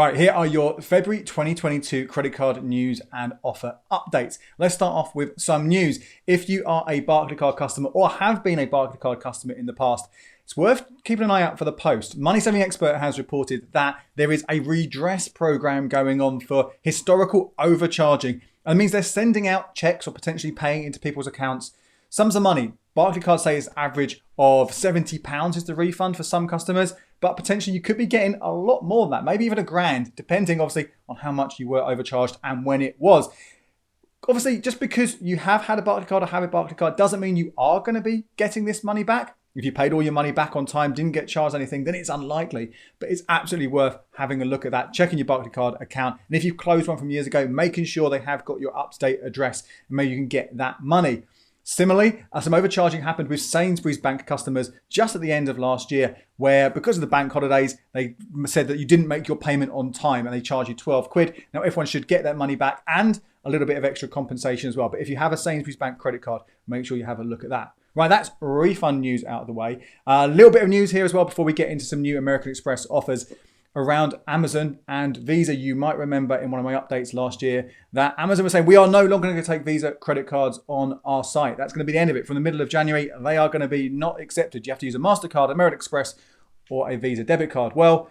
Right, here are your February 2022 credit card news and offer updates. Let's start off with some news. If you are a Barclaycard customer or have been a Barclaycard customer in the past, it's worth keeping an eye out for the post. Money Saving Expert has reported that there is a redress program going on for historical overcharging. And it means they're sending out checks or potentially paying into people's accounts sums of money. Barclaycard say it's average of £70 is the refund for some customers, but potentially you could be getting a lot more than that, maybe even £1,000, depending obviously on how much you were overcharged and when it was. Obviously, just because you have had a Barclaycard or have a Barclaycard doesn't mean you are going to be getting this money back. If you paid all your money back on time, didn't get charged anything, then it's unlikely. But it's absolutely worth having a look at that, checking your Barclaycard account. And if you've closed one from years ago, making sure they have got your up-to-date address and maybe you can get that money. Similarly, some overcharging happened with Sainsbury's bank customers just at the end of last year, where because of the bank holidays, they said that you didn't make your payment on time and they charge you 12 quid. Now, everyone should get that money back and a little bit of extra compensation as well. But if you have a Sainsbury's bank credit card, make sure you have a look at that. Right, that's refund news out of the way. A little bit of news here as well before we get into some new American Express offers around Amazon and Visa. You might remember in one of my updates last year that Amazon was saying we are no longer going to take Visa credit cards on our site. That's going to be the end of it. From the middle of January, they are going to be not accepted. You have to use a MasterCard, American Express, or a Visa debit card. Well,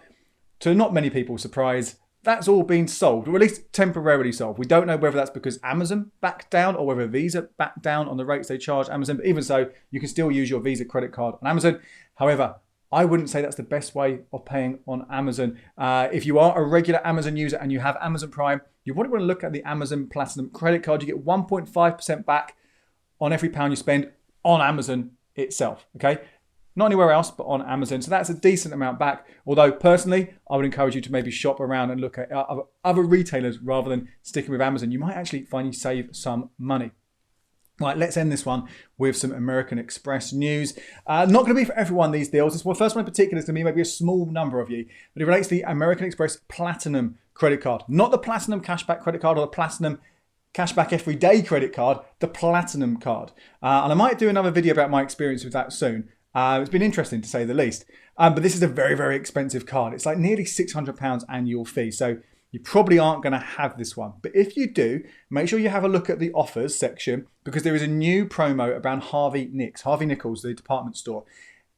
to not many people's surprise, that's all been solved, or at least temporarily solved. We don't know whether that's because Amazon backed down or whether Visa backed down on the rates they charge Amazon. But even so, you can still use your Visa credit card on Amazon. However, I wouldn't say that's the best way of paying on Amazon. If you are a regular Amazon user and you have Amazon Prime, you probably want to look at the Amazon Platinum credit card. You get 1.5% back on every pound you spend on Amazon itself, okay? Not anywhere else, but on Amazon. So that's a decent amount back. Although personally, I would encourage you to maybe shop around and look at other retailers rather than sticking with Amazon. You might actually find you save some money. Right, let's end this one with some American Express news. Not going to be for everyone, these deals. This first one in particular is going to be maybe a small number of you, but it relates to the American Express Platinum credit card. Not the Platinum Cashback credit card or the Platinum Cashback Everyday credit card, the Platinum card. And I might do another video about my experience with that soon. It's been interesting to say the least. But this is a very, very expensive card. It's like nearly £600 annual fee. So you probably aren't going to have this one. But if you do, make sure you have a look at the offers section because there is a new promo around Harvey Nicholls, the department store.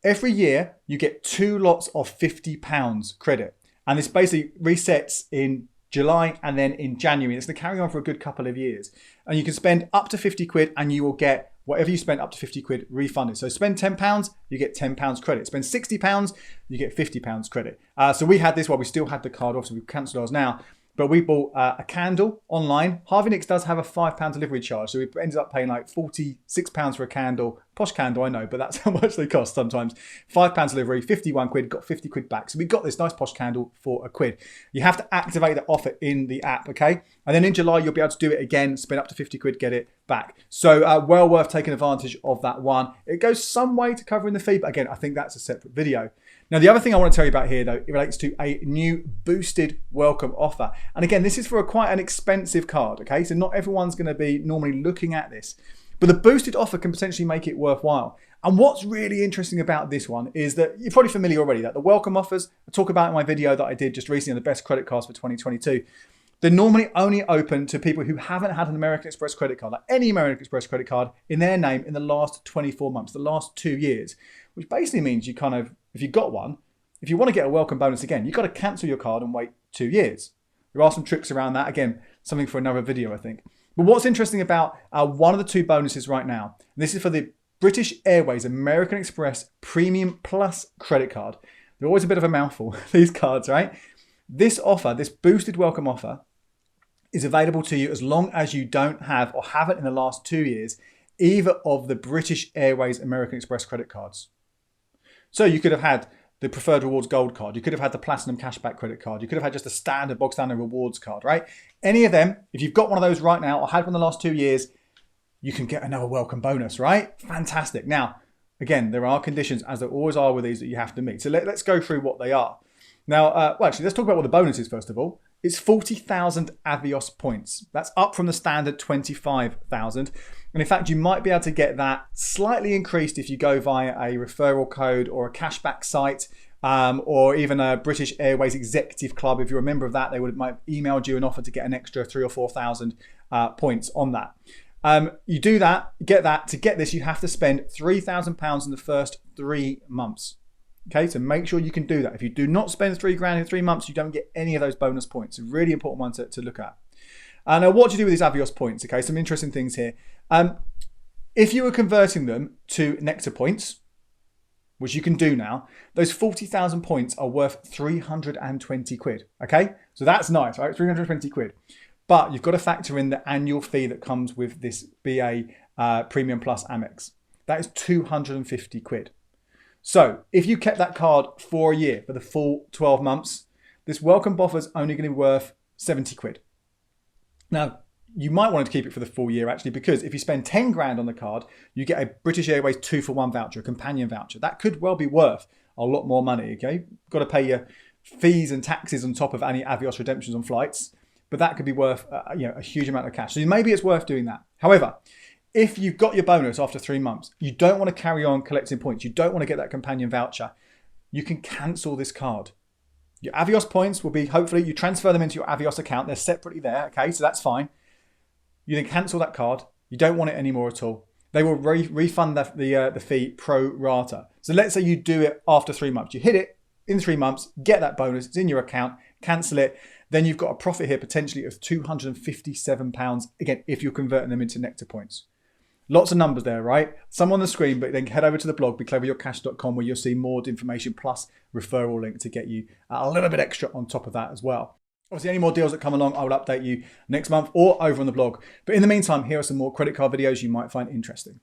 Every year, you get 2 lots of £50 credit. And this basically resets in July and then in January. It's going to carry on for a good couple of years. And you can spend up to 50 quid and you will get whatever you spend up to 50 quid refunded. So spend £10, you get £10 credit. Spend £60, you get £50 credit. So we had this while we still had the card off, so we've cancelled ours now. But we bought a candle online. Harvey Nicks does have a £5 delivery charge. So we ended up paying like £46 for a candle. Posh candle, I know, but that's how much they cost sometimes. £5 delivery, 51 quid, got 50 quid back. So we got this nice posh candle for £1. You have to activate the offer in the app, okay? And then in July, you'll be able to do it again, spend up to 50 quid, get it back. So well worth taking advantage of that one. It goes some way to covering the fee, but again, I think that's a separate video. Now, the other thing I want to tell you about here, though, it relates to a new boosted welcome offer. And again, this is for quite an expensive card, okay? So not everyone's going to be normally looking at this. But the boosted offer can potentially make it worthwhile. And what's really interesting about this one is that you're probably familiar already that the welcome offers, I talk about in my video that I did just recently on the best credit cards for 2022. They're normally only open to people who haven't had an American Express credit card, like any American Express credit card in their name in the last 24 months, the last 2 years, which basically means you kind of, if you got one, if you want to get a welcome bonus again, you've got to cancel your card and wait 2 years. There are some tricks around that. Again, something for another video, I think. But what's interesting about one of the 2 bonuses right now, and this is for the British Airways American Express Premium Plus credit card. They're always a bit of a mouthful, these cards, right? This offer, this boosted welcome offer, is available to you as long as you don't have or haven't in the last 2 years either of the British Airways American Express credit cards. So you could have had the Preferred Rewards Gold card. You could have had the Platinum Cashback credit card. You could have had just a standard box standard rewards card, right? Any of them, if you've got one of those right now or had one in the last 2 years, you can get another welcome bonus, right? Fantastic. Now, again, there are conditions, as there always are with these, that you have to meet. So let's go through what they are. Now, well, actually, let's talk about what the bonus is first of all. It's 40,000 Avios points. That's up from the standard 25,000. And in fact, you might be able to get that slightly increased if you go via a referral code or a cashback site or even a British Airways Executive Club. If you're a member of that, they might have emailed you an offer to get an extra 3,000 or 4,000 points on that. You do that, get that. To get this, you have to spend £3,000 in the first 3 months. Okay, so make sure you can do that. If you do not spend £3,000 in 3 months, you don't get any of those bonus points. A really important one to look at. Now, what do you do with these Avios points? Okay, some interesting things here. If you were converting them to Nectar points, which you can do now, those 40,000 points are worth 320 quid. Okay, so that's nice, right? 320 quid. But you've got to factor in the annual fee that comes with this BA Premium Plus Amex. That is 250 quid. So if you kept that card for a year, for the full 12 months, this welcome offer is only going to be worth 70 quid. Now, you might want to keep it for the full year actually, because if you spend 10 grand on the card, you get a British Airways 2-for-1 voucher, a companion voucher. That could well be worth a lot more money, okay? Got to pay your fees and taxes on top of any Avios redemptions on flights, but that could be worth a huge amount of cash. So maybe it's worth doing that. However, if you've got your bonus after 3 months, you don't want to carry on collecting points, you don't want to get that companion voucher, you can cancel this card. Your Avios points will be, hopefully, you transfer them into your Avios account. They're separately there, okay? So that's fine. You then cancel that card. You don't want it anymore at all. They will refund the fee pro rata. So let's say you do it after 3 months. You hit it in 3 months, get that bonus, it's in your account, cancel it. Then you've got a profit here potentially of £257, again, if you're converting them into Nectar points. Lots of numbers there, right? Some on the screen, but then head over to the blog, becleveryourcash.com, where you'll see more information plus referral link to get you a little bit extra on top of that as well. Obviously, any more deals that come along, I will update you next month or over on the blog. But in the meantime, here are some more credit card videos you might find interesting.